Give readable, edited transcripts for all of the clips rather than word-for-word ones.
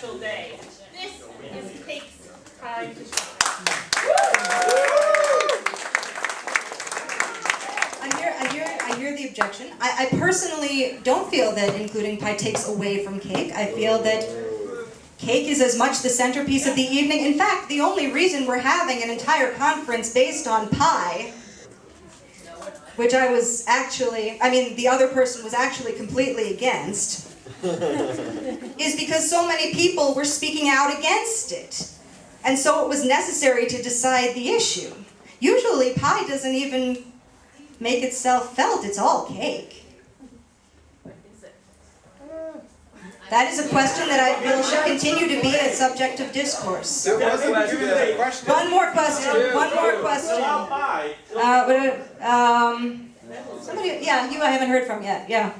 special day. This is Cake's time to shine. I hear the objection. I personally don't feel that including pie takes away from cake. I feel that cake is as much the centerpiece of the evening. In fact, the only reason we're having an entire conference based on pie, which the other person was actually completely against, is because so many people were speaking out against it. And so it was necessary to decide the issue. Usually pie doesn't even make itself felt, it's all cake. That is a question that I feel should continue to be a subject of discourse. There was a question. One more question. Somebody, yeah, you I haven't heard from yet. Yeah.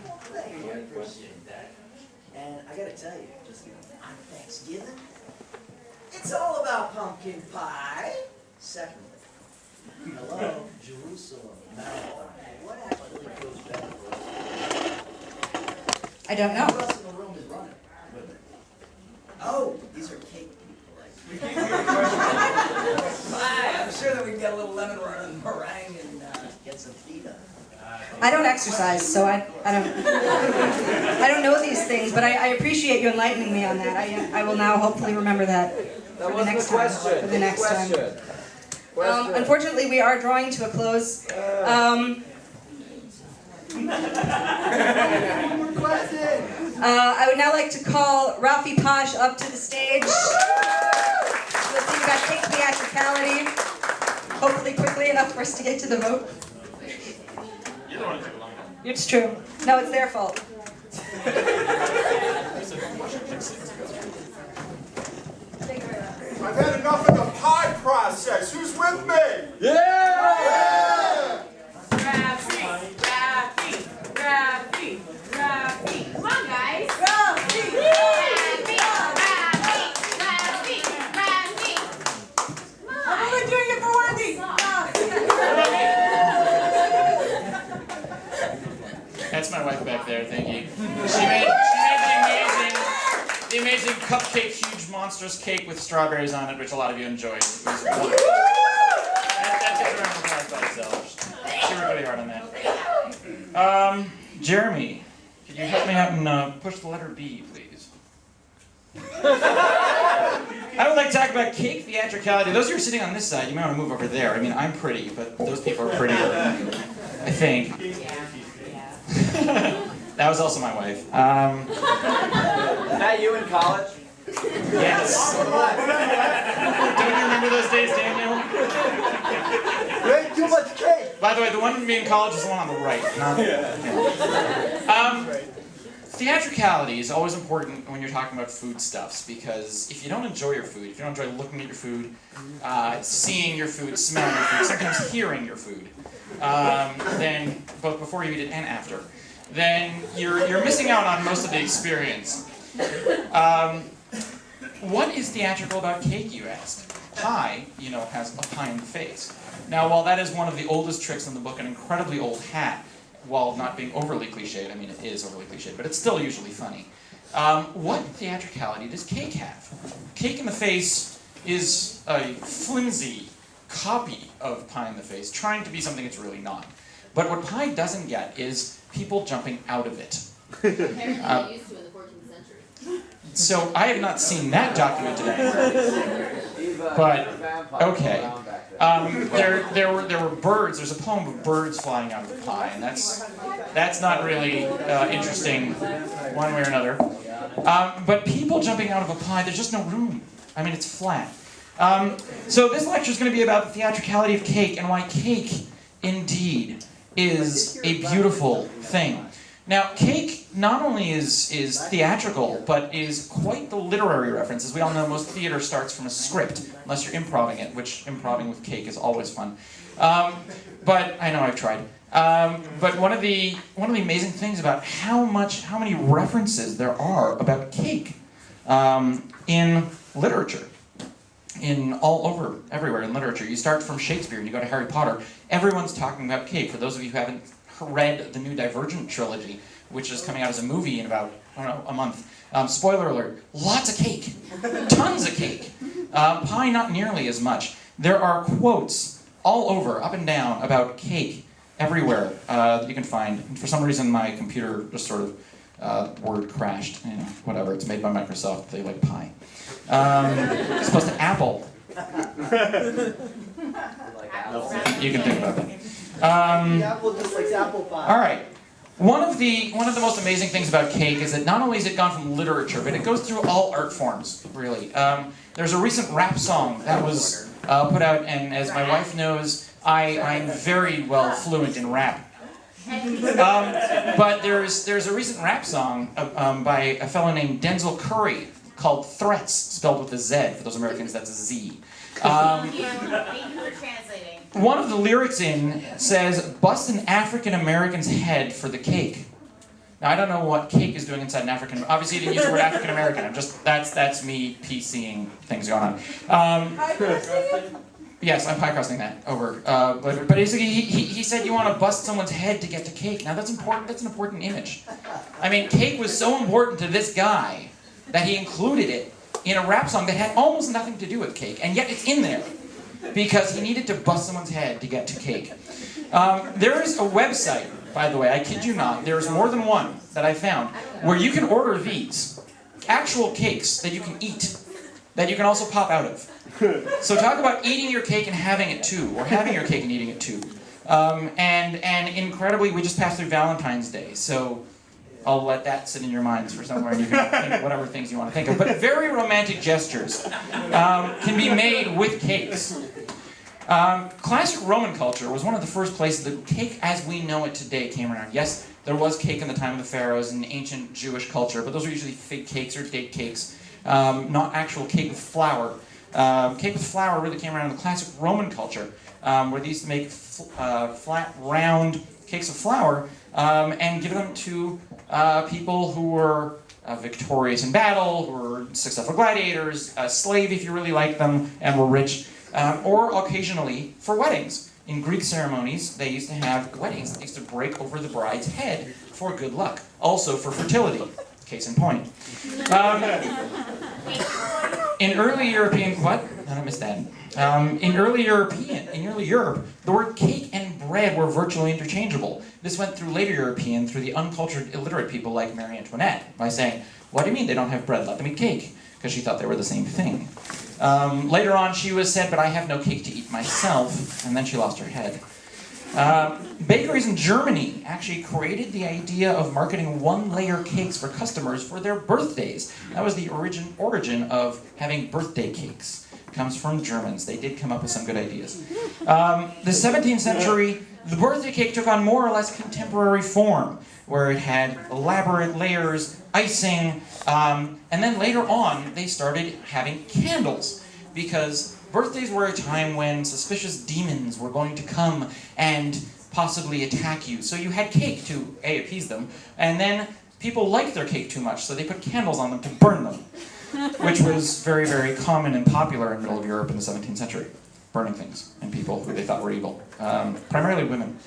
And I gotta tell you, on Thanksgiving, it's all about pumpkin pie. Secondly, hello, Jerusalem. What actually goes better? I don't know. Who else in the room is running? Oh, these are cake people. I'm sure that we can get a little lemon meringue and get some feta. I don't exercise, so I don't know these things, but I appreciate you enlightening me on that. I will now hopefully remember that for the next time. For the next time. Unfortunately, we are drawing to a close. I would now like to call Rafi Posh up to the stage. We'll think about cake theatricality. Hopefully quickly enough for us to get to the vote. You don't want to take long enough. It's true. No, it's their fault. I've had enough of the pie process. Who's with me? Rafi! Come on, guys. Rafi! Come on. We're doing it for Wendy. That's my wife back there, thank you. She made the amazing cupcake, huge monstrous cake with strawberries on it, which a lot of you enjoyed. It was wonderful. That gets around the prize by itself. She worked really hard on that. Jeremy, could you help me out and push the letter B, please? I would like to talk about cake theatricality. Those of you who are sitting on this side, you might want to move over there. I mean, I'm pretty, but those people are prettier, I think. That was also my wife. Is that you in college? Yes. Don't you remember those days, Daniel? You ate too much cake. By the way, the one with me in college is the one on the right. Not, theatricality is always important when you're talking about foodstuffs, because if you don't enjoy your food, if you don't enjoy looking at your food, seeing your food, smelling your food, sometimes hearing your food, then both before you eat it and after, then you're missing out on most of the experience. What is theatrical about cake, you asked? Pie, has a pie in the face. Now, while that is one of the oldest tricks in the book, an incredibly old hat, while not being overly cliched, I mean it is overly cliched, but it's still usually funny. What theatricality does cake have? Cake in the face is a flimsy copy of pie in the face, trying to be something it's really not. But what pie doesn't get is people jumping out of it. Apparently used to in the 14th century. So I have not seen that documented anywhere. But okay, there were birds. There's a poem of birds flying out of the pie, and that's not really interesting one way or another. But people jumping out of a pie, there's just no room. I mean, it's flat. So this lecture is going to be about the theatricality of cake and why cake, indeed, is a beautiful thing. Now, cake not only is theatrical, but is quite the literary reference. As we all know, most theater starts from a script, unless you're improvising it, which improvising with cake is always fun. But I know I've tried. But one of the amazing things about how many references there are about cake in literature, everywhere in literature. You start from Shakespeare and you go to Harry Potter. Everyone's talking about cake. For those of you who haven't read the new Divergent trilogy, which is coming out as a movie in about I don't know, a month. Spoiler alert, lots of cake, tons of cake. Pie, not nearly as much. There are quotes all over, up and down, about cake everywhere that you can find. And for some reason, my computer just sort of word crashed. You know, whatever. It's made by Microsoft. They like pie. It's supposed to apple. You can think about that. The apple just likes apple pie. All right. One of the most amazing things about cake is that not only has it gone from literature, but it goes through all art forms, really. There's a recent rap song that was put out, and as my wife knows, I'm very well fluent in rap. But there's a recent rap song by a fellow named Denzel Curry called Threats, spelled with a Z. For those Americans, that's a Z. Thank you for translating. One of the lyrics in says, "Bust an African American's head for the cake." Now I don't know what cake is doing inside an African. Obviously, he didn't use the word African American. That's me PCing things going on. Yes, I'm pie crusting that over. But basically, he said you want to bust someone's head to get to cake. Now that's important. That's an important image. I mean, cake was so important to this guy that he included it in a rap song that had almost nothing to do with cake, and yet it's in there because he needed to bust someone's head to get to cake. There is a website, by the way, I kid you not, there's more than one that I found, where you can order these actual cakes that you can eat, that you can also pop out of. So talk about eating your cake and having it too, or having your cake and eating it too. And incredibly, we just passed through Valentine's Day, so I'll let that sit in your minds for somewhere, and you can think of whatever things you want to think of. But very romantic gestures can be made with cakes. Classic Roman culture was one of the first places that cake as we know it today came around. Yes, there was cake in the time of the pharaohs and ancient Jewish culture, but those were usually fig cakes or date cakes, not actual cake with flour. Cake with flour really came around in the classic Roman culture, where they used to make flat, round cakes of flour and give them to people who were victorious in battle, who were successful gladiators, a slave if you really liked them and were rich, or occasionally for weddings. In Greek ceremonies, they used to have weddings that used to break over the bride's head for good luck, also for fertility. Case in point. In early European, what? I don't miss that. In early Europe, the word cake and bread were virtually interchangeable. This went through later European, through the uncultured, illiterate people like Marie Antoinette, by saying, "What do you mean they don't have bread? Let them eat cake," because she thought they were the same thing. Later on, she was said, "But I have no cake to eat myself," and then she lost her head. Bakeries in Germany actually created the idea of marketing one-layer cakes for customers for their birthdays. That was the origin of having birthday cakes. It comes from Germans. They did come up with some good ideas. The 17th century, the birthday cake took on more or less contemporary form, where it had elaborate layers, icing, and then later on, they started having candles, because birthdays were a time when suspicious demons were going to come and possibly attack you. So you had cake to, A, appease them, and then people liked their cake too much, so they put candles on them to burn them, which was very, very common and popular in the middle of Europe in the 17th century, burning things and people who they thought were evil, primarily women.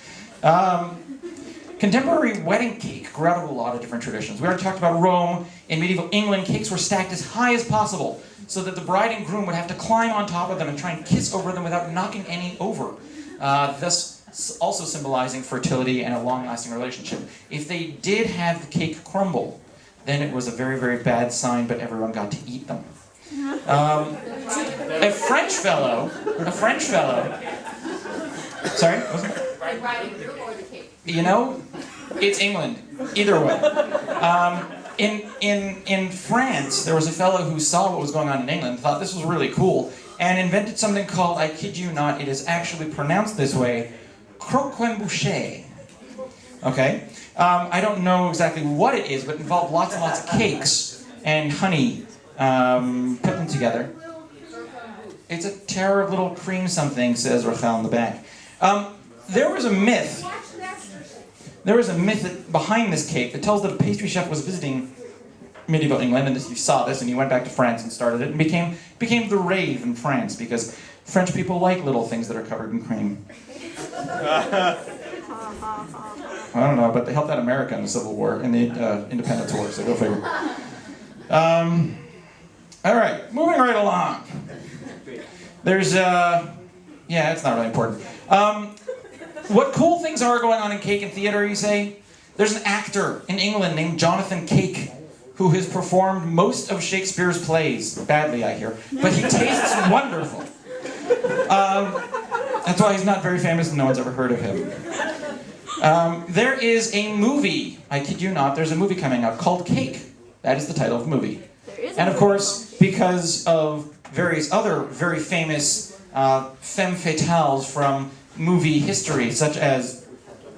Contemporary wedding cake grew out of a lot of different traditions. We already talked about Rome. In medieval England, cakes were stacked as high as possible, so that the bride and groom would have to climb on top of them and try and kiss over them without knocking any over. Thus also symbolizing fertility and a long-lasting relationship. If they did have the cake crumble, then it was a very, very bad sign, but everyone got to eat them. A French fellow, sorry? The bride and groom or the cake? You know, it's England. Either way. In France, there was a fellow who saw what was going on in England, thought this was really cool, and invented something called, I kid you not, it is actually pronounced this way, croquembouche. Okay? I don't know exactly what it is, but it involved lots and lots of cakes and honey, put them together. It's a terror of little cream something, says Rafi in the back. There was a myth behind this cake that tells that a pastry chef was visiting medieval England, and you saw this, and he went back to France and started it, and became the rave in France, because French people like little things that are covered in cream. I don't know, but they helped out America in the Civil War, in the Independence War, so go figure. All right, moving right along. There's, yeah, it's not really important. What cool things are going on in cake and theater, you say? There's an actor in England named Jonathan Cake, who has performed most of Shakespeare's plays. Badly, I hear. But he tastes wonderful. That's why he's not very famous and no one's ever heard of him. There is a movie, I kid you not, there's a movie coming out called Cake. That is the title of the movie. And of course, because of various other very famous femme fatales from movie history, such as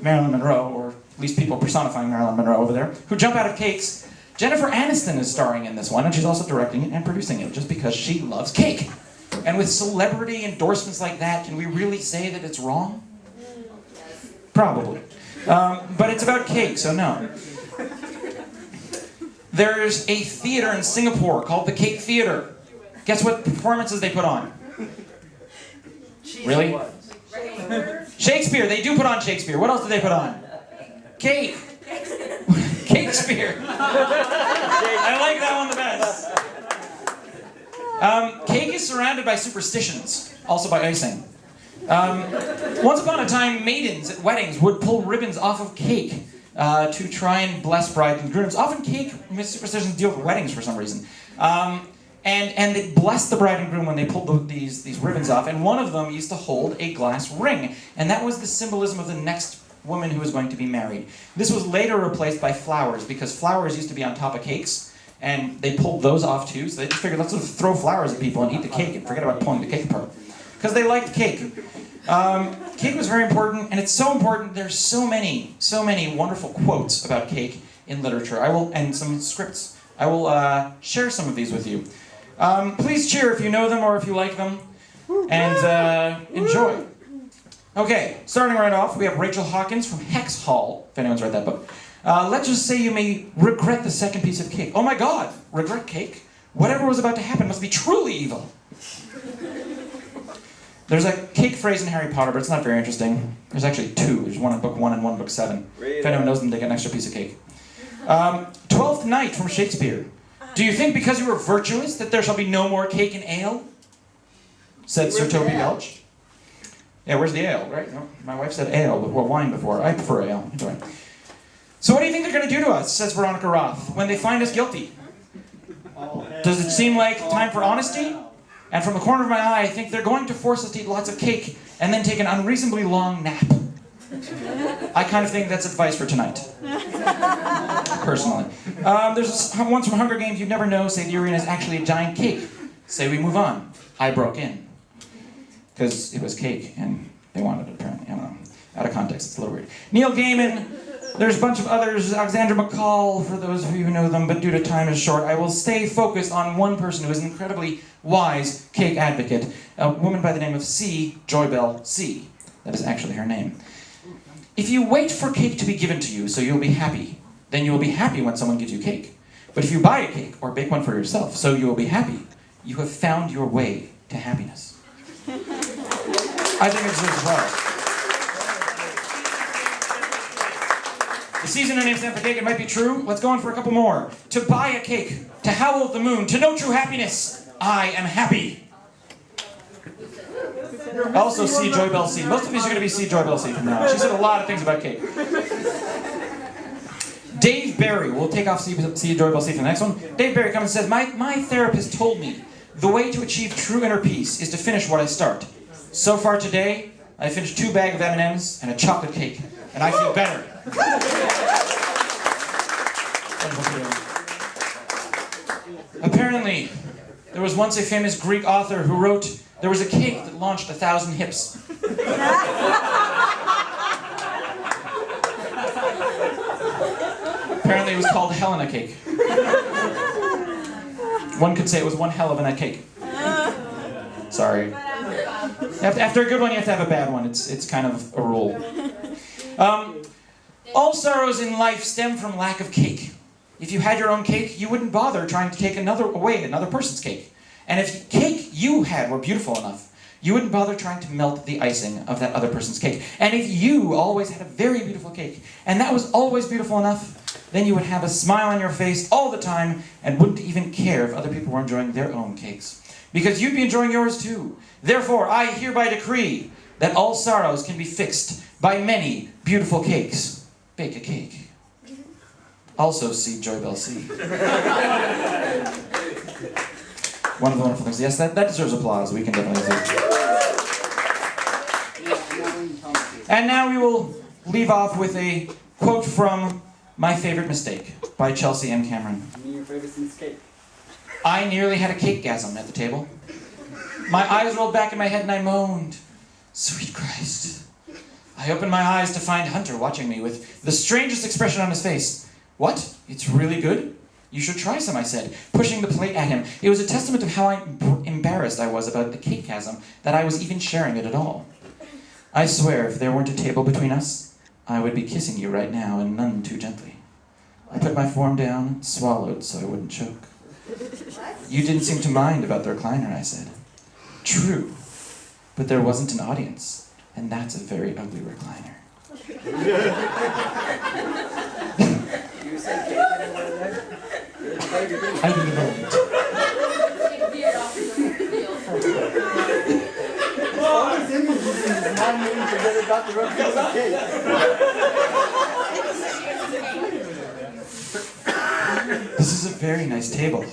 Marilyn Monroe, or at least people personifying Marilyn Monroe over there, who jump out of cakes, Jennifer Aniston is starring in this one, and she's also directing it and producing it, just because she loves cake. And with celebrity endorsements like that, can we really say that it's wrong? Probably. But it's about cake, so no. There's a theater in Singapore called the Cake Theater. Guess what performances they put on? Really? Shakespeare. They do put on Shakespeare. What else do they put on? Cake. Cakespeare. I like that one the best. Cake is surrounded by superstitions, also by icing. Once upon a time, maidens at weddings would pull ribbons off of cake to try and bless brides and grooms. Often cake superstitions deal with weddings for some reason. And they blessed the bride and groom when they pulled these ribbons off, and one of them used to hold a glass ring, and that was the symbolism of the next woman who was going to be married. This was later replaced by flowers, because flowers used to be on top of cakes, and they pulled those off too, so they just figured, let's just throw flowers at people and eat the cake and forget about pulling the cake apart. Because they liked cake. Cake was very important, and it's so important, there's so many wonderful quotes about cake in literature. And some scripts. I will share some of these with you. Please cheer if you know them or if you like them, and enjoy. Okay, starting right off, we have Rachel Hawkins from Hex Hall, if anyone's read that book. Let's just say you may regret the second piece of cake. Oh my god, regret cake? Whatever was about to happen must be truly evil. There's a cake phrase in Harry Potter, but it's not very interesting. There's actually two. There's one in book 1 and one in book 7. If anyone knows them, they get an extra piece of cake. Twelfth Night from Shakespeare. Do you think because you were virtuous that there shall be no more cake and ale? Said Sir Toby Belch. Yeah, where's the ale, right? No, my wife said ale, well, wine before. I prefer ale. Anyway. So what do you think they're going to do to us, says Veronica Roth, when they find us guilty? Does it seem like time for honesty? And from the corner of my eye, I think they're going to force us to eat lots of cake and then take an unreasonably long nap. I kind of think that's advice for tonight. Personally. There's ones from Hunger Games you'd never know, say the arena is actually a giant cake. Say we move on. I broke in. Because it was cake, and they wanted it, apparently. I don't know. Out of context, it's a little weird. Neil Gaiman. There's a bunch of others. Alexandra McCall, for those of you who know them, but due to time is short, I will stay focused on one person who is an incredibly wise cake advocate. A woman by the name of C. Joybell C. That is actually her name. If you wait for cake to be given to you so you'll be happy, then you will be happy when someone gives you cake. But if you buy a cake or bake one for yourself so you will be happy, you have found your way to happiness. I think it's as well. The season and name stand for cake, it might be true. Let's go on for a couple more. To buy a cake, to howl at the moon, to know true happiness, I am happy. Also C. Joybell C. Most of these are going to be C. Joybell C from now on. She said a lot of things about cake. Dave Barry, we'll take off C. Joybell C for the next one. Dave Barry comes and says, my therapist told me the way to achieve true inner peace is to finish what I start. So far today, I finished 2 bags of M&Ms and a chocolate cake, and I feel better. Apparently, there was once a famous Greek author who wrote, there was a cake that launched 1,000 hips. Apparently it was called Helena cake. One could say it was one hell of a cake. Sorry. After a good one, you have to have a bad one. It's kind of a rule. All sorrows in life stem from lack of cake. If you had your own cake, you wouldn't bother trying to take away another person's cake. And if cake you had were beautiful enough, you wouldn't bother trying to melt the icing of that other person's cake. And if you always had a very beautiful cake, and that was always beautiful enough, then you would have a smile on your face all the time and wouldn't even care if other people were enjoying their own cakes. Because you'd be enjoying yours too. Therefore, I hereby decree that all sorrows can be fixed by many beautiful cakes. Bake a cake. Also, see Joy Bell C. One of the wonderful things. Yes, that deserves applause. We can definitely see. And now we will leave off with a quote from My Favorite Mistake by Chelsea M. Cameron. Your favorite since cake. I nearly had a cake-gasm at the table. My eyes rolled back in my head and I moaned, "Sweet Christ." I opened my eyes to find Hunter watching me with the strangest expression on his face. "What? It's really good? You should try some," I said, pushing the plate at him. It was a testament of how embarrassed I was about the cake-gasm that I was even sharing it at all. I swear, if there weren't a table between us, I would be kissing you right now, and none too gently. I put my form down, swallowed so I wouldn't choke. You didn't seem to mind about the recliner, I said. True, but there wasn't an audience, and that's a very ugly recliner. You said cake anywhere there? I didn't know. Take a beard off the field. All these images is not meaning to forget about the rest of the cake. This is a very nice table.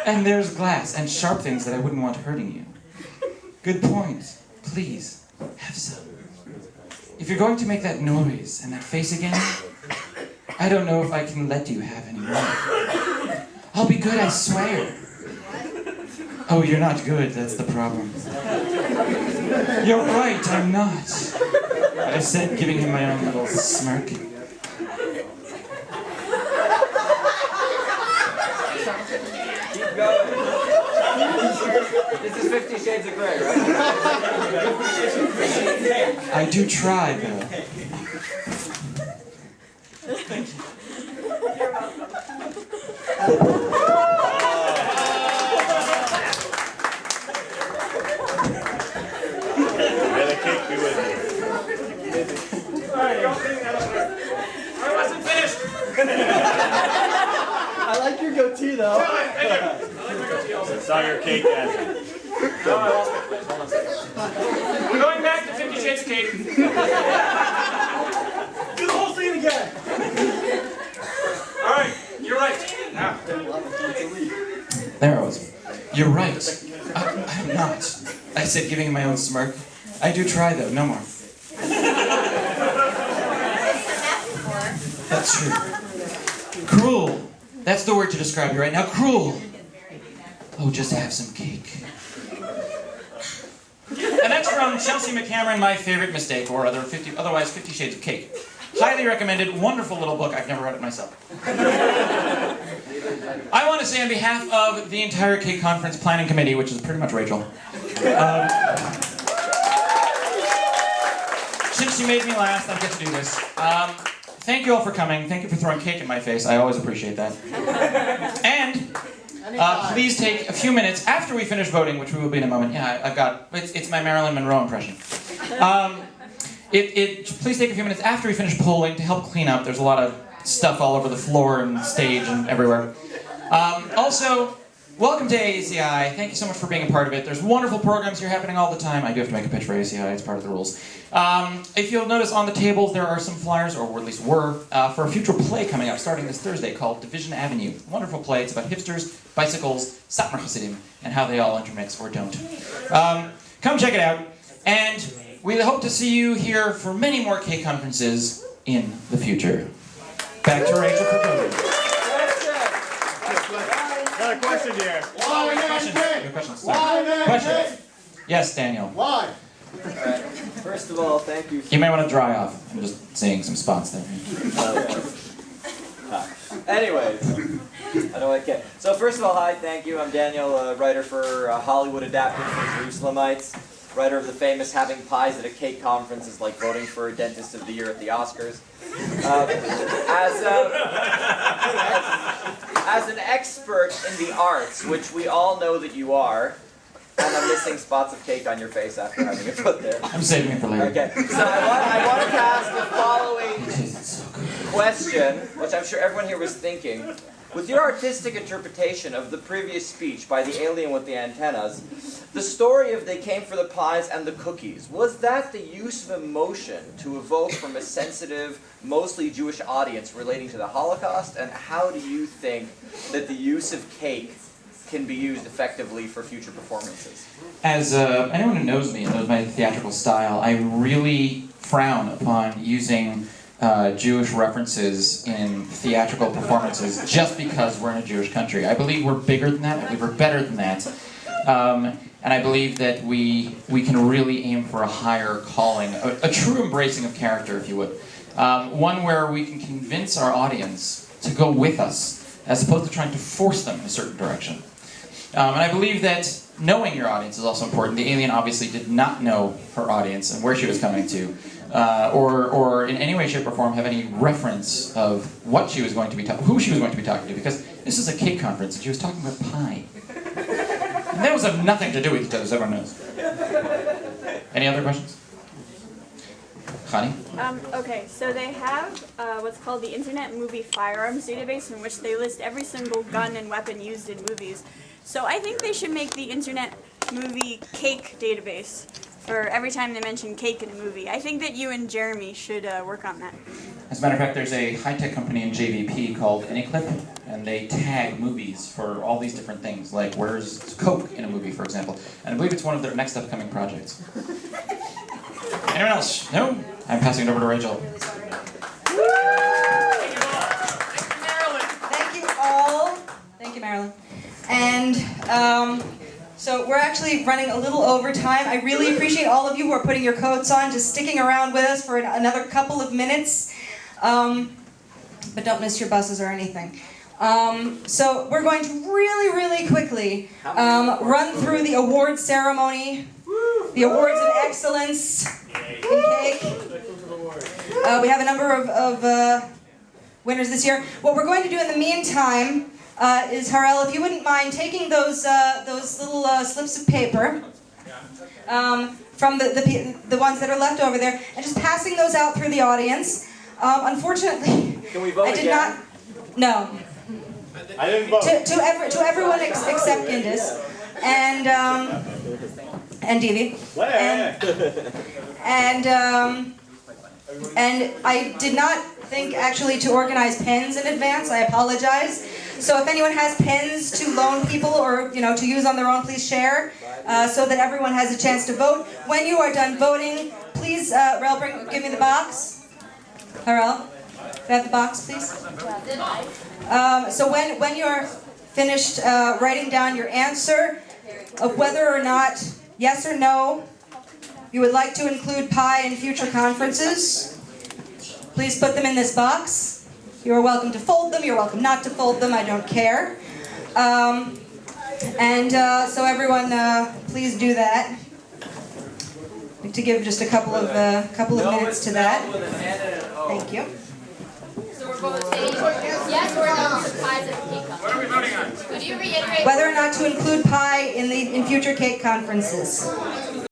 And there's glass and sharp things that I wouldn't want hurting you. Good point. Please, have some. If you're going to make that noise and that face again, I don't know if I can let you have any more. I'll be good, I swear. Oh, you're not good, that's the problem. You're right, I'm not. I said, giving him my own little smirk. Keep going. This is 50 Shades of Grey, right? I do try, though. May the cake be with you. I wasn't finished. I like your goatee though. It's on your cake, Andrew. We're going back to 50 Shades of Cake. Do the whole thing again. All right, you're right. Now. There I was. You're right. I'm not. I said, giving him my own smirk. I do try, though. No more. That's true. Cruel. That's the word to describe you right now. Cruel. Oh, just have some cake. And that's from Chelsea McCameron, My Favorite Mistake, or otherwise 50 Shades of Cake. Highly recommended, wonderful little book. I've never read it myself. I want to say on behalf of the entire Cake Conference Planning Committee, which is pretty much Rachel, since she made me last, I get to do this. Thank you all for coming. Thank you for throwing cake in my face. I always appreciate that. And please take a few minutes after we finish voting, which we will be in a moment. Yeah, I've got, it's my Marilyn Monroe impression. Please take a few minutes after we finish polling to help clean up. There's a lot of stuff all over the floor and stage and everywhere. Also, welcome to AACI. Thank you so much for being a part of it. There's wonderful programs here happening all the time. I do have to make a pitch for AACI. It's part of the rules. If you'll notice on the tables, there are some flyers, or at least were, for a future play coming up starting this Thursday called Division Avenue. Wonderful play. It's about hipsters, bicycles, Satmar Hasidim, and how they all intermix or don't. Come check it out. And we hope to see you here for many more Cake conferences in the future. Back to Rachel for voting. Got a question here. Why questions? Why Questions? Yes, Daniel. Why? Alright. First of all, thank you. You may want to dry off. I'm just seeing some spots there. Anyways, I don't like it. So first of all, hi, thank you. I'm Daniel, writer for Hollywood Adapted for Jerusalemites, writer of the famous Having Pies at a Cake Conference is like voting for a Dentist of the Year at the Oscars. As as an expert in the arts, which we all know that you are, and I'm missing spots of cake on your face after having it put there. I'm saving it for later. Okay, so I wanted to ask the following question, which I'm sure everyone here was thinking. With your artistic interpretation of the previous speech by the alien with the antennas, the story of They Came for the Pies and the Cookies, was that the use of emotion to evoke from a sensitive, mostly Jewish audience relating to the Holocaust? And how do you think that the use of cake can be used effectively for future performances? As anyone who knows me and knows my theatrical style, I really frown upon using Jewish references in theatrical performances just because we're in a Jewish country. I believe we're bigger than that. I believe we're better than that. And I believe that we can really aim for a higher calling, a true embracing of character, if you would. One where we can convince our audience to go with us, as opposed to trying to force them in a certain direction. And I believe that knowing your audience is also important. The alien obviously did not know her audience and where she was coming to, or in any way, shape, or form have any reference of what she was going to be who she was going to be talking to, because this is a cake conference and she was talking about pie. And those have nothing to do with each other, as everyone knows. Any other questions? Connie? Okay, so they have what's called the Internet Movie Firearms Database, in which they list every single gun and weapon used in movies. So I think they should make the Internet Movie Cake Database for every time they mention cake in a movie. I think that you and Jeremy should work on that. As a matter of fact, there's a high-tech company in JVP called AnyClip, and they tag movies for all these different things, like where's Coke in a movie, for example. And I believe it's one of their next upcoming projects. Anyone else? No? I'm passing it over to Rachel. Thank you all. Thank you, Marilyn. And so we're actually running a little over time. I really appreciate all of you who are putting your coats on, just sticking around with us for another couple of minutes. But don't miss your buses or anything. So we're going to really quickly run through the award ceremony, the awards of excellence in cake. We have a number of winners this year. What we're going to do in the meantime is, Harel, if you wouldn't mind taking those little slips of paper from the ones that are left over there, and just passing those out through the audience. Unfortunately, Can we vote I did again? not. No. I didn't vote. To everyone except Indus and Devi. And I did not think actually to organize pens in advance. I apologize. So if anyone has pens to loan people or to use on their own, please share so that everyone has a chance to vote. When you are done voting, please, Rel, give me the box. Harel, can I have the box, please? So when you're finished writing down your answer of whether or not, yes or no, you would like to include pie in future conferences, please put them in this box. You are welcome to fold them, you're welcome not to fold them, I don't care. So everyone, please do that. I'd like to give just a couple of minutes to that. Thank you. So we're both saying yes or no to pies at the Cakeconf. What are we voting on? Could you reiterate? Whether or not to include pie in future cake conferences.